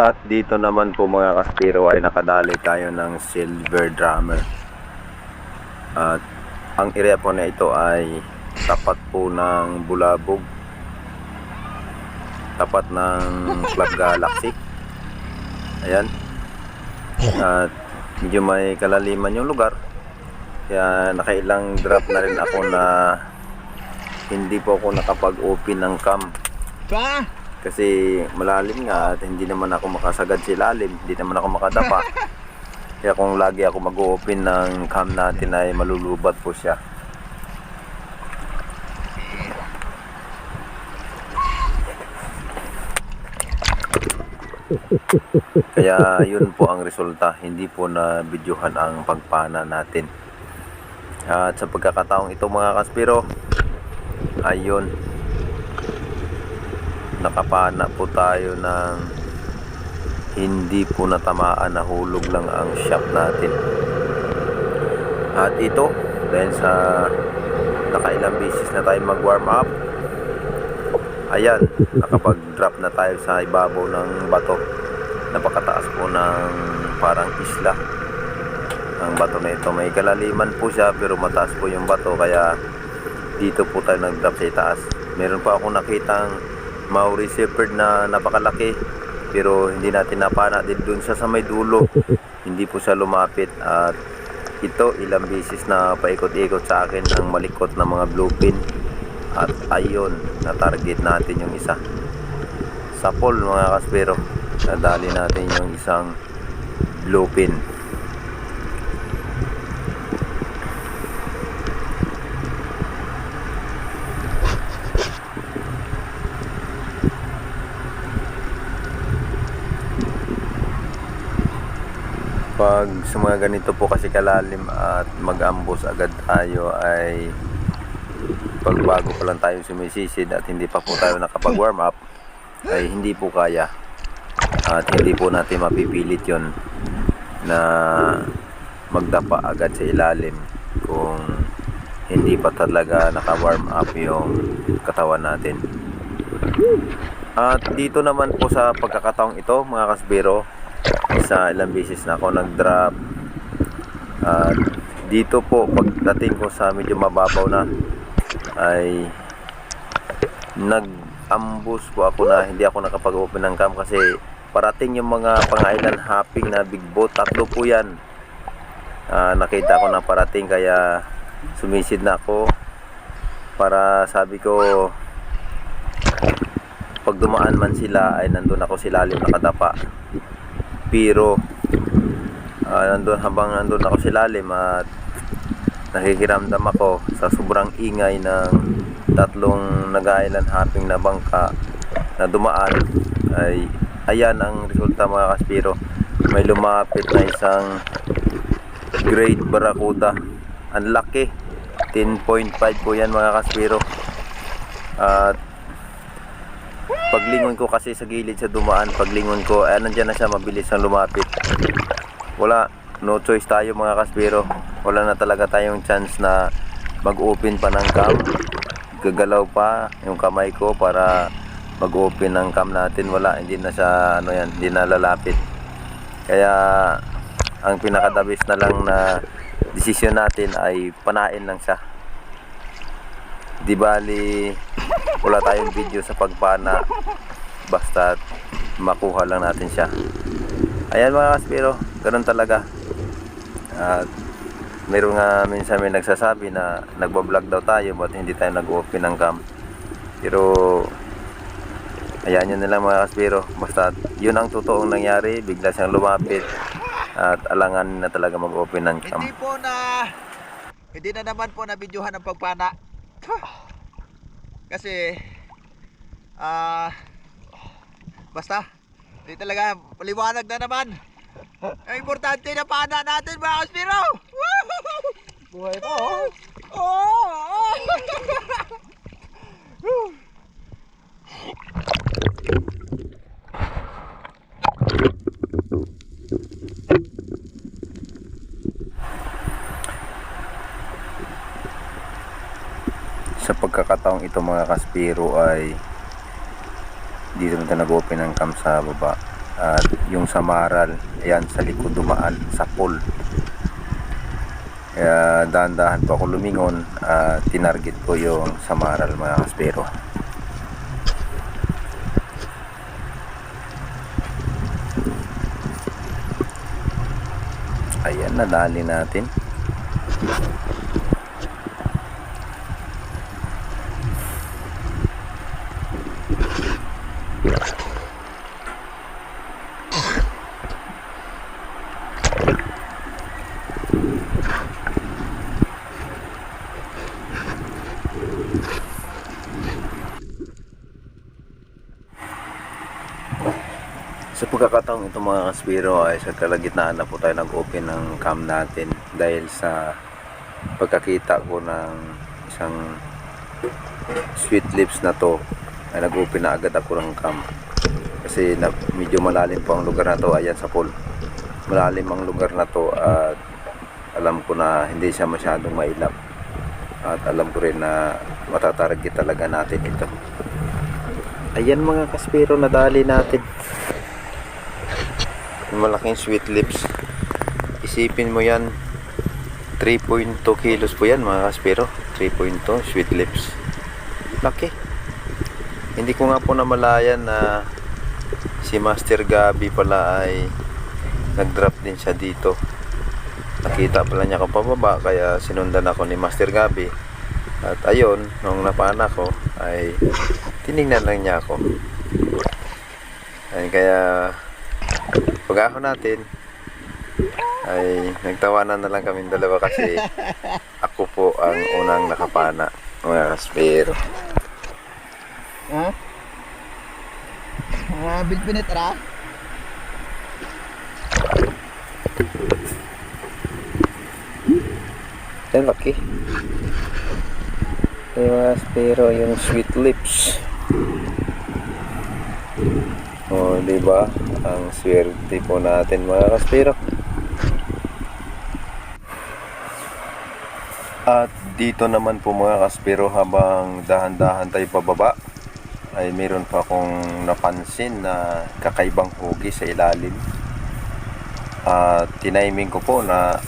At dito naman po mga kaspiro ay nakadali tayo ng silver drummer. At ang area po na ito ay tapat po ng Bulabog, tapat ng Club Galaxy. Ayan. At medyo may kalaliman yung lugar, kaya nakailang drop na rin ako na hindi po ako nakapag-open ng cam kasi malalim nga at hindi naman ako makasagad sa ilalim, hindi naman ako makadapa. Kaya kung lagi ako mag-open ng cam natin ay malulubat po siya. Kaya yun po ang resulta, hindi po na videohan ang pagpana natin. At sa pagkakataong ito mga kaspiro, ayun, nakapana po tayo ng hindi po natamaan, nahulog lang ang shop natin. At ito, dahil sa nakailang beses na tayo mag warm up, ayan, nakapag-drop na tayo sa ibabaw ng bato. Napakataas po ng parang isla. Ang bato na ito, may kalaliman po siya pero mataas po yung bato, kaya dito po tayo nag-drop sa itaas. Meron pa akong nakitang Maori Shepherd na napakalaki pero hindi natin napana din dun sa may dulo. Hindi po siya lumapit. At ito, ilang beses na paikot-ikot sa akin ang malikot na mga bluefin. At ayun, na-target natin yung isa. Sapol mga kaspero, nadali natin yung isang bluefin. Pag sa mga ganito po kasi kalalim at mag-ambos agad tayo ay pagbago pa lang tayo sumisisid at hindi pa po tayo nakapag warm up ay hindi po kaya. At hindi po natin mapipilit yon na magdapa agad sa ilalim kung hindi pa talaga naka-warm up yung katawan natin. At dito naman po sa pagkakataong ito mga kasbiro, sa ilang beses na ako nag-drop. At dito po pagdating ko sa medyo mababaw na ay nag-ambush po ako na hindi ako nakapag-open ng cam kasi parating yung mga pang-island hopping na big boat. Tatlo po yan. Nakita ko na parating kaya sumisid na ako para sabi ko pag dumaan man sila ay nandun ako silalim nakadapa. Pero habang nandun ako silalim at nakikiramdam ako sa sobrang ingay ng tatlong nag-island hopping na bangka na dumaan, ay ayan ang resulta mga kaspiro. May lumapit na isang great barracuda. Ang laki, 10.5 po yan mga kaspiro. At paglingon ko kasi sa gilid sa dumaan, paglingon ko ay nandiyan na siya, mabilis ang lumapit. Wala, no choice tayo mga kaspiro. Wala na talaga tayong chance na mag-open pa ng cam. Gagalaw pa yung kamay ko para mag-open ng cam natin. Wala, hindi na siya hindi na lalapit. Kaya ang pinakadabis na lang na desisyon natin ay panain lang siya. Di bali wala tayong video sa pagpana, basta makuha lang natin siya. Ayan mga kaspiro, ganun talaga. At mayroon nga minsan may nagsasabi na nagbablog daw tayo but hindi tayo nag-open ng cam. Pero ayan yun nila mga kaspiro, basta yun ang totoong nangyari. Bigla siyang lumapit at alangan na talaga mag-open ng cam. Hindi na naman po na videohan ang pagpana kasi basta hindi talaga paliwanag na naman. Ang importante na pana natin mga kaspiro. Buhay po. Sa pagkakataong ito mga kaspiro ay dito na nag-open ng cam sa baba. At yung samaral, ayan sa likod dumaan sa pool. Kaya dahan-dahan po ako lumingon at tinarget ko yung samaral mga kaspero. Ayan, nadali natin. Sa pagkakataong ito mga kaspiro ay sa kalagitnaan na po tayo nag-open ng cam natin dahil sa pagkakita ko ng isang sweet lips na to ay nag-open na agad ako ng cam kasi medyo malalim po ang lugar na to. Ayan sa pool, malalim ang lugar na to at alam ko na hindi siya masyadong mailap at alam ko rin na matatarget talaga natin ito. Ayan mga kaspiro, nadali natin malaking sweet lips. Isipin mo yan, 3.2 kilos po yan mga kaspero. 3.2 sweet lips, laki. Hindi ko nga po namalayan na si Master Gabi pala ay nag-drop din siya dito. Nakita pala niya ako pababa kaya sinundan ako ni Master Gabi. At ayun, nung napana ko ay tinignan lang niya ako. Ay, kaya pag-ahon natin ay nagtawanan na lang kaming dalawa kasi ako po ang unang nakapana mga kaspero. Ha? Bilpinit ra? Yan, laki. Mga kaspero, yung sweet lips. O, diba? Ang swerte po natin mga kaspero. At dito naman po mga kaspero, habang dahan-dahan tayo pababa ay meron pa akong napansin na kakaibang hugis sa ilalim. At tiniming ko po na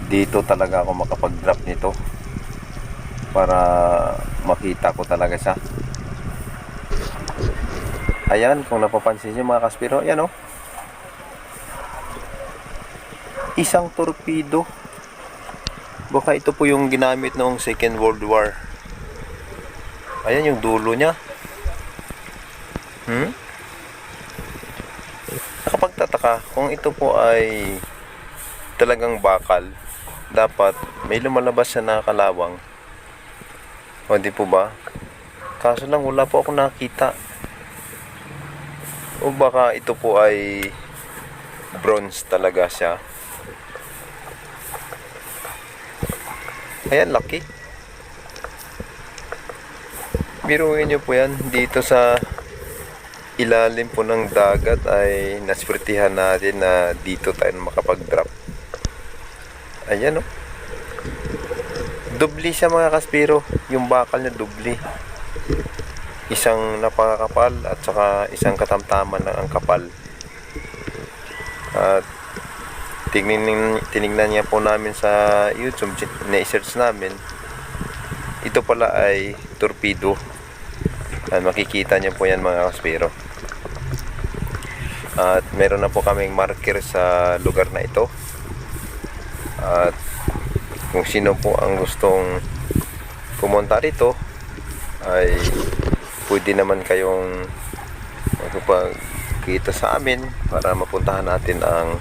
dito talaga ako makapag-drop nito para makita ko talaga siya. Ayan, kung napapansin nyo mga kaspero, ayan o. Isang torpedo. Baka ito po yung ginamit noong Second World War. Ayan yung dulo niya. Nakapagtataka, kung ito po ay talagang bakal, dapat may lumalabas siya na kalawang. O di po ba? Kaso lang wala po ako nakita. O baka ito po ay bronze talaga siya. Ayan, laki. Biruin nyo po yan. Dito sa ilalim po ng dagat ay naswertihan natin na dito tayo makapag-drop. Ayan o. Dubli siya mga kaspero. Yung bakal niya dubli. Isang napakakapal at saka isang katamtaman lang ang kapal. At tinignan niya po namin sa YouTube, na-search namin. Ito pala ay torpedo. At makikita niyo po yan mga kaspero. At meron na po kaming marker sa lugar na ito. At kung sino po ang gustong pumunta rito ay pwede naman kayong magpagkita sa amin para mapuntahan natin ang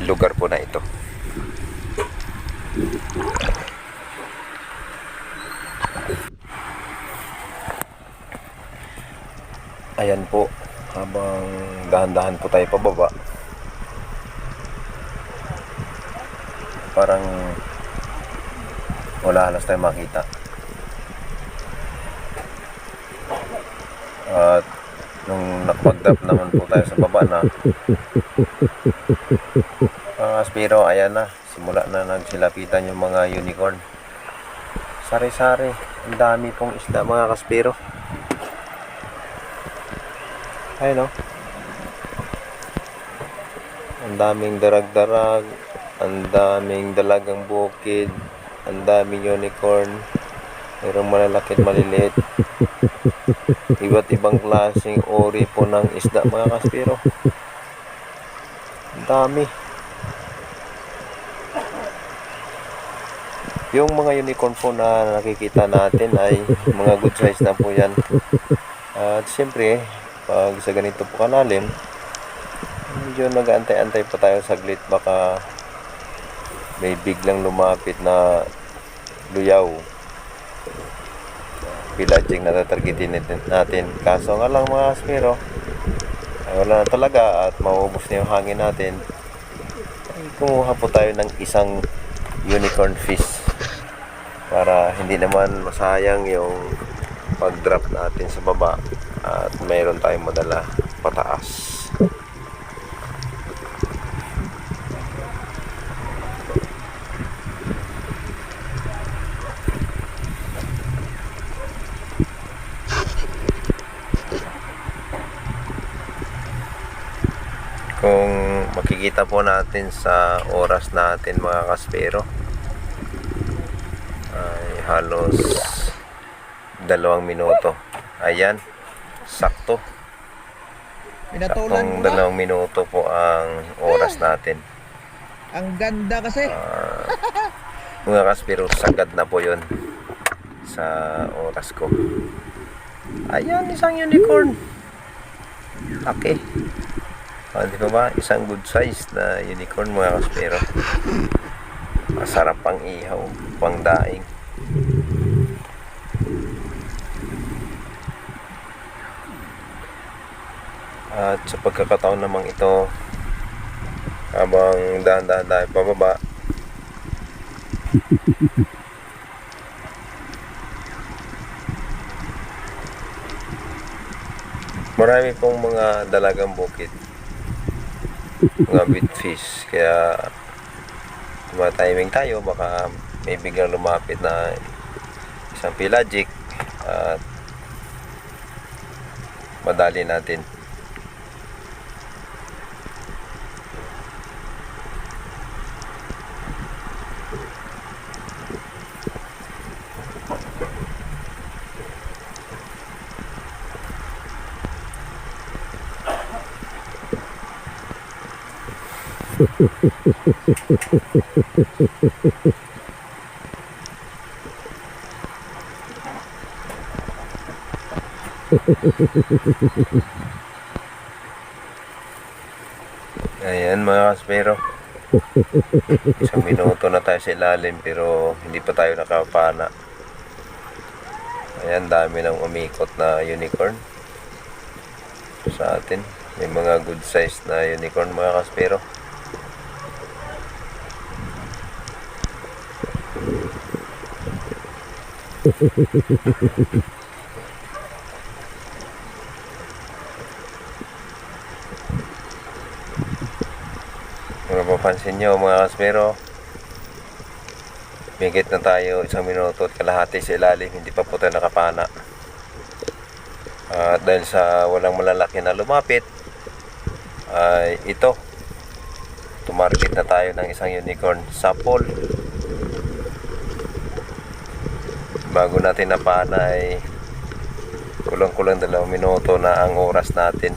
lugar po na ito. Ayan po, habang dahan-dahan po tayo pababa, parang wala halos tayo makita. At nung nakapag-drop naman po tayo sa baba na mga kaspero, ayan na, simula na nagsilapitan yung mga unicorn. Sari-sari, ang dami pong isda mga kaspero. Ayun o. Ang daming darag-darag, ang daming dalagang bukid, ang daming unicorn, mayroong malalaki at maliliit. Iba't ibang klaseng ori po ng isda mga kaspero. Ang dami. Yung mga unicorn po na nakikita natin ay mga good size na po yan. At siyempre, pag sa ganito po kalalim, medyo nag-aantay-antay pa tayo saglit, baka may biglang lumapit na luyaw. Pillaging na tatargetin natin. Kaso nga lang mga kaspero, ay wala na talaga at mauubos na yung hangin natin. Ay, kumuha po tayo ng isang unicorn fish para hindi naman masayang yung pag-drop natin sa baba at mayroon tayong madala pataas. Kung makikita po natin sa oras natin mga kaspero, ay halos 2 minuto. Ayan, sakto. Pinatulan mo Saktong na. 2 minuto po ang oras natin. Ang ganda kasi. Mga kaspero, sagad na po yun sa oras ko. Ayan, isang unicorn. Okay. Di ba ba? Isang good size na unicorn mga kaspero. Masarap pang ihaw, pang daing. At sa pagkakataon namang ito, habang dahan-dahan tayo pababa, marami pong mga dalagang bukid, mga big fish, kaya tumatiming tayo, baka may biglang lumapit na isang pelagic at madali natin. Ayan mga kaspero, 1 minuto na tayo sa ilalim pero hindi pa tayo nakapana. Ayan, dami ng umikot na unicorn sa atin. May mga good size na unicorn mga kaspero. Kung napapansin nyo mga kaspero, migit na tayo 1 minuto at kalahati sa ilalim, hindi pa po tayo nakapana. At dahil sa walang malalaki na lumapit, ay ito, tumarget na tayo ng isang unicorn sapol. Bago natin napana ay kulang-kulang 2 minuto na ang oras natin.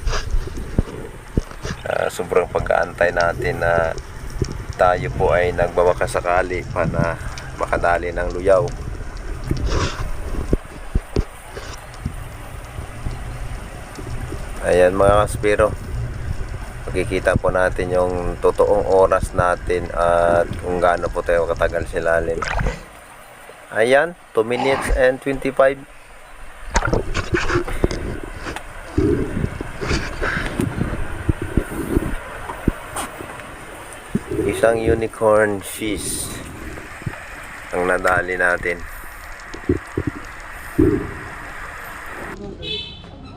Sobrang pag-aantay natin na tayo po ay nagbabakasakali pa na makadali ng luyaw. Ayan mga kaspero, makikita po natin yung totoong oras natin at kung gaano po tayo katagal sa ilalim. Ayan, 2 minutes and 25. Isang unicorn fish ang nadali natin.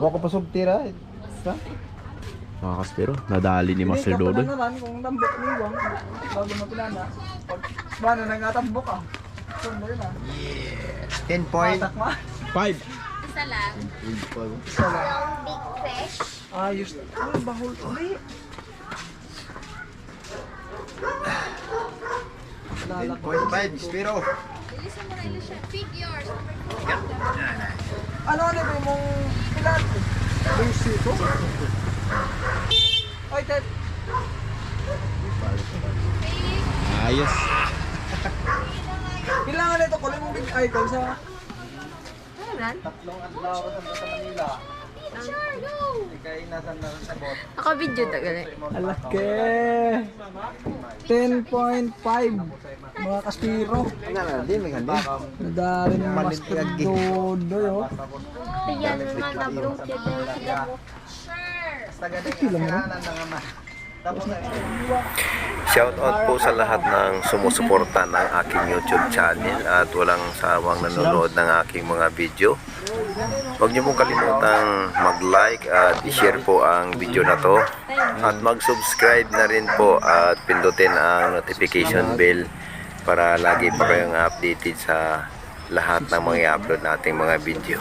Wako pa subtira. Sa? Mga kaspero, nadali ni Master Dodoy. naman kung tambok ni Wang bago mo pinana. Pag bano na nga tambok ah. Sundo yun ah. 10 point. 5. Isa lang. Isa lang. Big fish. Ayos. Ay, bahol. Ay. 10.5 Spiro. Bilisan mo na ilo siya. Pick yours. Ano ba mong ilan? Lucy ko? Oy, Ted. Ayos. Kailangan nito kulay mong big icon sa... Kailan? Tatlong adlaw ko sa Manila. Sure, go! Ikay nasan na sa bot. Naka-video ta gali. Alake! 10.5 mga kaspiro. Nadali ng mas dodo yo. Ayan naman, na-bloated na sila mo. Sure! Kilo mo na? Shout out po sa lahat ng sumusuporta ng aking YouTube channel at walang sawang nanonood ng aking mga video. Huwag niyo pong kalimutang mag-like at i-share po ang video na to. At mag-subscribe na rin po at pindutin ang notification bell para lagi pa kayong updated sa lahat ng mga i-upload nating mga video.